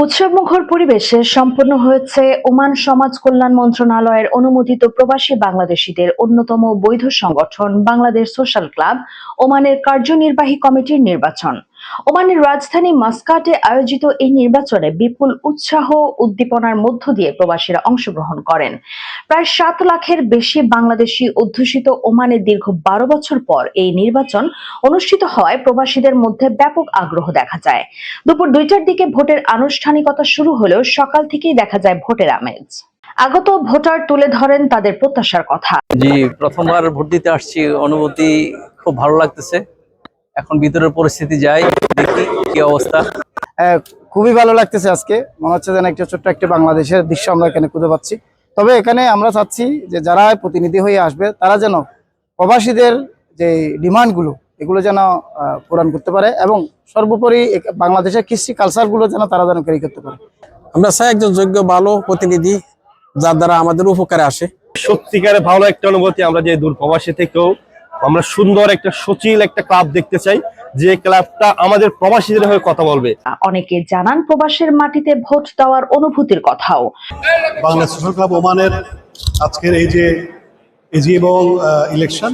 উৎসবমুখর পরিবেশে সম্পন্ন হয়েছে ওমান সমাজ কল্যাণ মন্ত্রণালয়ের অনুমোদিত প্রবাসী বাংলাদেশিদের অন্যতম বৈধ সংগঠন বাংলাদেশ সোশ্যাল ক্লাব ওমানের কার্যনির্বাহী কমিটির নির্বাচন। ওমানের রাজধানী মাস্কাটে আয়োজিত এই নির্বাচনে বিপুল উৎসাহ উদ্দীপনার মধ্য দিয়ে প্রবাসীরা অংশগ্রহণ করেন। প্রায় ৭ লাখের বেশি বাংলাদেশি অধ্যুষিত ওমানে দীর্ঘ ১২ বছর পর এই নির্বাচন অনুষ্ঠিত হওয়ায় প্রবাসীদের মধ্যে ব্যাপক আগ্রহ দেখা যায়। দুপুর ২টার দিকে ভোটের আনুষ্ঠানিকতা শুরু হলেও সকাল থেকেই দেখা যায় ভোটের আমেজ। আগত ভোটার তুলে ধরেন তাদের প্রত্যাশার কথা। জি, প্রথমবার ভোট দিতে আসছি, অনুভূতি খুব ভালো লাগতেছে। এখন ভিতরের পরিস্থিতি যাই, দেখি কি অবস্থা। খুবই ভালো লাগতেছে। আজকে মনে হচ্ছে যেন একটা ছোট্ট একটা বাংলাদেশের দৃশ্য আমরা এখানে খুঁজে পাচ্ছি। তবে এখানে আমরা চাচ্ছি যে যারা প্রতিনিধি হয়ে আসবে তারা যেন প্রবাসীদের যে ডিমান্ডগুলো এগুলো যেন পূরণ করতে পারে এবং সর্বোপরি বাংলাদেশের কৃষি কালচারগুলো যেন তারা যেন ক্যারি করতে পারে। আমরা চাই একজন যোগ্য ভালো প্রতিনিধি যার দ্বারা আমাদের উপকারে আসে। সত্যিকারে ভালো একটা অনুভূতি। আমরা যে দূর প্রবাসী থেকেও আমরা সুন্দর একটা সচিল একটা ক্লাব দেখতে চাই, যে ক্লাবটা আমাদের প্রবাসীদের হয়ে কথা বলবে। অনেকে জানান প্রবাসের মাটিতে ভোট দেওয়ার অনুভূতির কথাও। বাংলাদেশ সোশ্যাল ক্লাব ওমানের আজকের এই যে এবং ইলেকশন,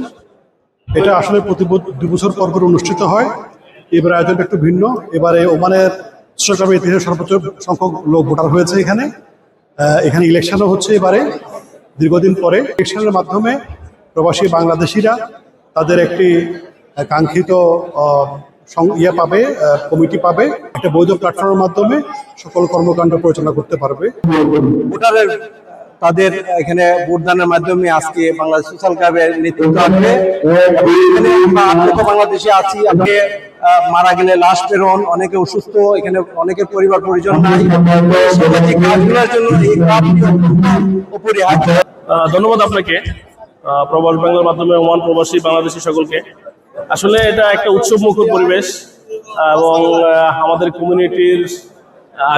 এটা আসলে প্রতি ২ বছর পর করে অনুষ্ঠিত হয়। এবার আয়োজনটা একটু ভিন্ন। এবারে ওমানের সোশ্যাল ক্লাবের ইতিহাসে সর্বোচ্চ সংখ্যক লোক ভোটার হয়েছে এখানে ইলেকশনও হচ্ছে এবারে দীর্ঘদিন পরে। ইলেকশনের মাধ্যমে প্রবাসী বাংলাদেশিরা তাদের একটি কাঙ্ক্ষিত পাবে, কমিটি পাবে। একটা বৈধ প্ল্যাটফর্মের মাধ্যমে সকল কর্মকাণ্ড পরিচালনা করতে পারবে। ভোটারের তাদের এখানে ভোটদানের মাধ্যমে আজকে বাংলাদেশ সোশ্যাল ক্লাবের নেতৃত্ব আসবে। এখানে আমরা বাংলাদেশে আছি, আজকে মারা গেলে লাশ প্রেরণ, অনেকে অসুস্থ, এখানে অনেকের পরিবার পরিজন নাই। সামাজিক কাজগুলোর জন্য এই ক্লাবটি অপরিহার্য। ধন্যবাদ আপনাকে, প্রবাস বাংলার মাধ্যমে ওমান প্রবাসী বাংলাদেশি সকলকে। আসলে এটা একটা উৎসবমুখর পরিবেশ এবং আমাদের কমিউনিটির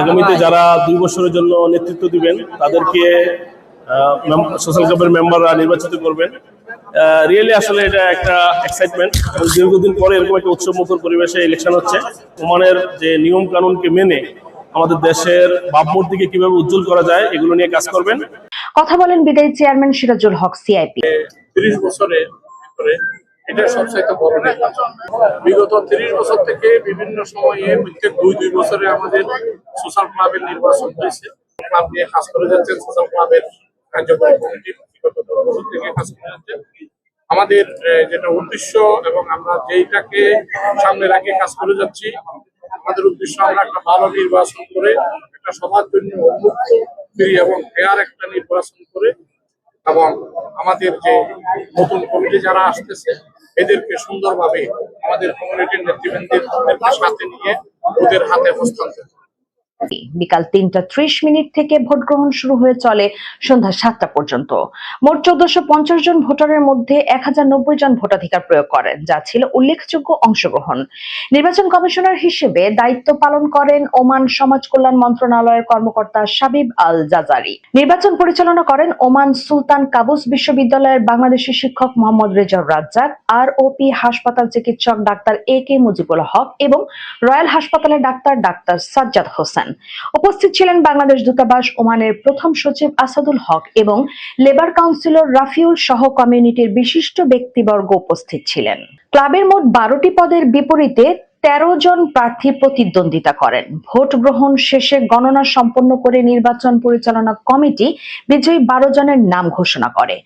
আগামীতে যারা ২ বছরের জন্য নেতৃত্ব দিবেন তাদেরকে সোশ্যাল ক্লাবের মেম্বাররা নির্বাচিত করবেন। রিয়েলি আসলে এটা একটা এক্সাইটমেন্ট এবং দীর্ঘদিন পরে এরকম একটা উৎসবমুখর পরিবেশে ইলেকশন হচ্ছে। ওমানের যে নিয়ম কানুনকে মেনে আমাদের দেশের ভাবমূর্তিকে কিভাবে উজ্জ্বল করা যায় এগুলো নিয়ে কাজ করবেন। কথা বলেন বিদায়ী চেয়ারম্যান সিরাজুল হক সিআইপি। ৩০ বছরে এটা সবচাইতে বড় নির্বাচন। বিগত ৩০ বছর থেকে বিভিন্ন সময়ে প্রত্যেক ২ বছরে আমাদের সোশ্যাল ক্লাবের নির্বাচন হয়েছে। ক্লাব নিয়ে কাজ করে যাচ্ছেন সোশ্যাল ক্লাবের কার্যকরী কমিটি বিগত ১০ বছর থেকে কাজ করে যাচ্ছেন। আমাদের যেটা উদ্দেশ্য এবং আমরা যেইটাকে সামনে রাখে কাজ করে যাচ্ছি, আমাদের উদ্দেশ্য আমরা একটা ভালো নির্বাচন করে একটা সবার জন্য উন্মুক্ত, ফ্রি এবং ফেয়ার একটা নির্বাচন করে এবং আমাদের যে নতুন কমিটি যারা আসতেছে এদেরকে সুন্দরভাবে আমাদের কমিউনিটির নেতৃবৃন্দের সাথে নিয়ে ওদের হাতে হস্তান্তর। বিকাল ৩টা ৩০ থেকে ভোট গ্রহণ শুরু হয়ে চলে সন্ধ্যা ৭টা পর্যন্ত। মোট ১৪৫০ জন ভোটারের মধ্যে ১০৯০ জন ভোটাধিকার প্রয়োগ করেন, যা ছিল উল্লেখযোগ্য অংশগ্রহণ। নির্বাচন কমিশনার হিসেবে দায়িত্ব পালন করেন ওমান সমাজ কল্যাণ মন্ত্রণালয়ের কর্মকর্তা শাবিব আল জাজারি। নির্বাচন পরিচালনা করেন ওমান সুলতান কাবুস বিশ্ববিদ্যালয়ের বাংলাদেশি শিক্ষক মোহাম্মদ রেজাউর রাজ্জাক, ROP হাসপাতাল চিকিৎসক ডাক্তার AK মুজিবুল হক এবং রয়্যাল হাসপাতালের ডাক্তার সাজ্জাদ হোসেন। উপস্থিত ছিলেন বাংলাদেশ দূতাবাস ওমানের প্রথম সচিব আসাদুল হক এবং লেবার কাউন্সিলর রাফিউল সহ কমিউনিটির বিশিষ্ট ব্যক্তিবর্গ উপস্থিত ছিলেন। ক্লাবের মোট 12টি পদের বিপরীতে 13 জন প্রার্থী প্রতিদ্বন্দ্বিতা করেন। ভোট গ্রহণ শেষে গণনা সম্পন্ন করে নির্বাচন পরিচালনা কমিটি বিজয়ী 12 জনের নাম ঘোষণা করে।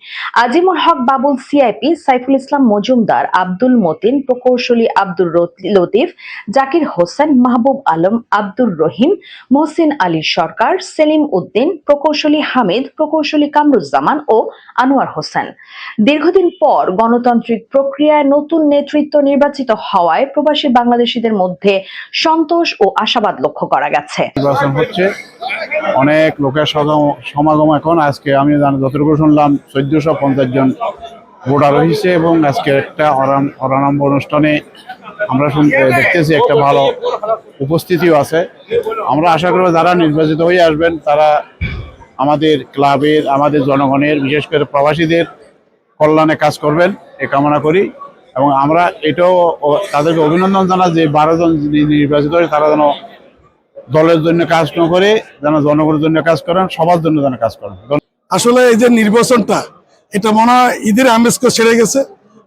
আজিমুল হক বাবুল সিআইপি, সাইফুল ইসলাম মজুমদার, আব্দুল মতিন, প্রকৌশলী আব্দুর লতিফ, জাকির হোসেন, মাহবুব আলম, আব্দুর রহিম, মহসিন আলী সরকার, সেলিম উদ্দিন, প্রকৌশলী হামিদ, প্রকৌশলী কামরুজ্জামান ও আনোয়ার হোসেন। দীর্ঘদিন পর গণতান্ত্রিক প্রক্রিয়ায় নতুন নেতৃত্ব নির্বাচিত হওয়ায় প্রবাসী বাংলাদেশিদের মধ্যে সন্তোষ ও আশাবাদ লক্ষ্য করা গেছে। নির্বাচন হচ্ছে, অনেক লোকের সমাগম। এখন আজকে আমি যতটুকু শুনলাম ১৪৫০ জন ভোটার হয়েছে এবং আজকে একটা অরারম্ভ অনুষ্ঠানে আমরা দেখতেছি একটা ভালো উপস্থিতিও আছে। আমরা আশা করব যারা নির্বাচিত হয়ে আসবেন তারা আমাদের ক্লাবের, আমাদের জনগণের, বিশেষ করে প্রবাসীদের কল্যাণে কাজ করবেন এ কামনা করি। এবং আমরা এটাও তাদেরকে অভিনন্দন জানাই যে 12 জন নির্বাচিত হয়ে তারা যেন দলের জন্য কাজ না করে যেন জনগণের জন্য কাজ করেন, সবার জন্য যেন কাজ করেন। আসলে এই যে নির্বাচনটা, এটা মনে হয় ঈদের আমেজকে ছেড়ে গেছে।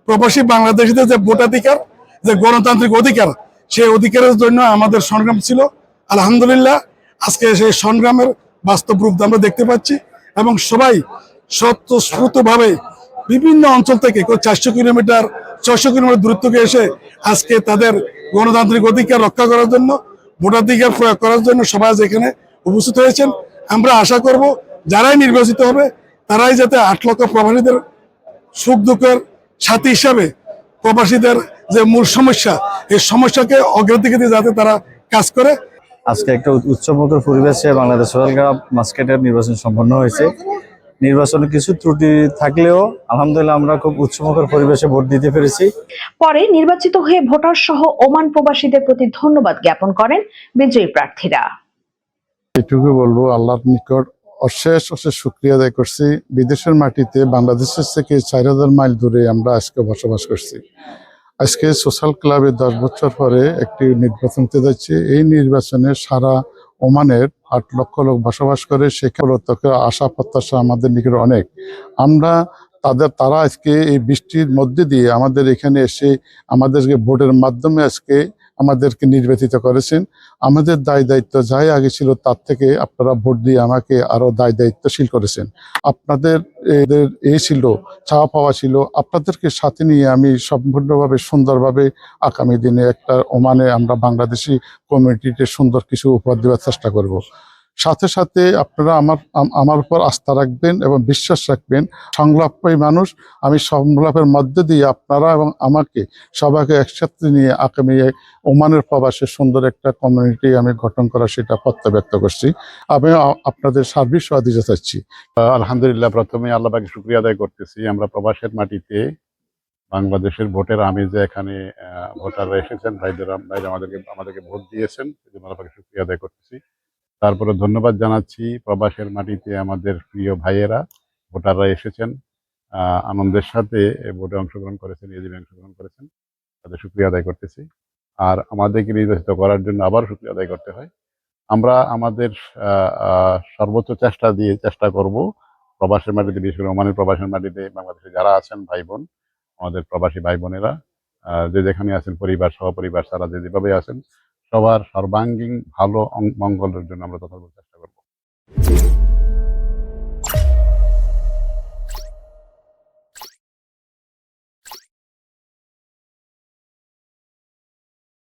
প্রবাসী বাংলাদেশিদের যে ভোটাধিকার, যে গণতান্ত্রিক অধিকার, সেই অধিকারের জন্য আমাদের সংগ্রাম ছিল। আলহামদুলিল্লাহ আজকে সেই সংগ্রামের বাস্তব রূপ আমরা দেখতে পাচ্ছি এবং সবাই স্বতঃস্ফূর্তভাবে বিভিন্ন অঞ্চল থেকে 400 কিলোমিটার 600 কিলোমিটার দূর থেকে এসে আজকে তাদের গণতান্ত্রিক অধিকার রক্ষা করার জন্য, ভোটাধিকার প্রয়োগ করার জন্য সবাই এখানে উপস্থিত হয়েছেন। আমরা আশা করব যারাই নির্বাচিত হবে তারাই যাতে 8 লক্ষ প্রবাসীদের সুখ দুঃখের সাথী হিসাবে প্রবাসীদের যে মূল সমস্যা, এই সমস্যাকে অগ্রাধিকার দিয়ে যাতে তারা কাজ করে। আজকে একটা উৎসবমুখর পরিবেশে বাংলাদেশ সোশ্যাল ক্লাব মাস্কেটের নির্বাচন সম্পন্ন হয়েছে। নির্বাচনে কিছু ত্রুটি থাকলেও আলহামদুলিল্লাহ আমরা খুব উৎসবমুখর পরিবেশে ভোট দিতে পেরেছি। পরে নির্বাচিত হয়ে ভোটার সহ ওমান প্রবাসীদের প্রতি ধন্যবাদ জ্ঞাপন করেন বিজয়ী প্রার্থীরা। এটুকু বলবো, আল্লাহর নিকট অশেষ অশেষ শুকরিয়া আদায় করছি। বিদেশের মাটিতে বাংলাদেশের থেকে 4000 মাইল দূরে আমরা আজকে বসবাস করছি। আজকে সোশ্যাল ক্লাবে 10 বছর পরে একটি নির্বাচন হতে যাচ্ছে। এই নির্বাচনে সারা ওমানের 8 লক্ষ লোক বসবাস করে। সেখানে আশা প্রত্যাশা আমাদের নিকট অনেক। আমরা তারা আজকে এই বৃষ্টির মধ্যে দিয়ে আমাদের এখানে এসে আমাদেরকে ভোটের মাধ্যমে আজকে আমাদেরকে নির্বাচিত করেছেন। আমাদের দায় দায়িত্ব যাই আগে ছিল তার থেকে আপনারা ভোট দিয়ে আমাকে আরো দায় দায়িত্বশীল করেছেন। আপনাদের এই ছিল, চাওয়া পাওয়া ছিল, আপনাদেরকে সাথে নিয়ে আমি সম্পূর্ণভাবে সুন্দরভাবে আগামী দিনে একটা ওমানে আমরা বাংলাদেশি কমিউনিটিতে সুন্দর কিছু উপহার দেওয়ার চেষ্টা করব। সাথে সাথে আপনারা আমার উপর আস্থা রাখবেন এবং বিশ্বাস রাখবেন। সংলাপী মানুষ, আমি সংলাপের মধ্যে দিয়ে আপনারা এবং আমাকে সবাইকে একসাথে নিয়ে আগামী ওমানের প্রবাসে সুন্দর একটা কমিউনিটি আমি গঠন করা সেটা প্রত্যয় ব্যক্ত করছি। আমি আপনাদের সার্বিক সহযোগিতা চাচ্ছি। আলহামদুলিল্লাহ, প্রথমে আল্লাহ পাকে শুকরিয়া আদায় করতেছি। আমরা প্রবাসের মাটিতে বাংলাদেশের ভোটের আমেজে এখানে ভোটাররা এসেছেন, ভাইরা আমাদেরকে ভোট দিয়েছেন, সেজন্য আল্লাহ পাকে শুকরিয়া আদায় করতেছি। তারপরে ধন্যবাদ জানাচ্ছি প্রবাসের মাটিতে আমাদের প্রিয় ভাইয়েরা, ভোটাররা এসেছেন, আনন্দের সাথে ভোটে অংশগ্রহণ করেছেন, এজিবে অংশগ্রহণ করেছেন, তাদের শুকরিয়া আদায় করতেছি। আর আমাদেরকে নির্বাচিত করার জন্য আবার শুকরিয়া আদায় করতে হয়। আমরা আমাদের সর্বোচ্চ চেষ্টা করব প্রবাসের মাটিতে, বিশেষ করে ওমানের প্রবাসের মাটিতে বাংলাদেশে যারা আছেন ভাই বোন, আমাদের প্রবাসী ভাই বোনেরা যে যেখানে আছেন, পরিবার সহপরিবার ছাড়া যে যেভাবে আছেন, সবার সর্বাঙ্গীন ভালো মঙ্গলের জন্য আমরা তথাপি চেষ্টা করব।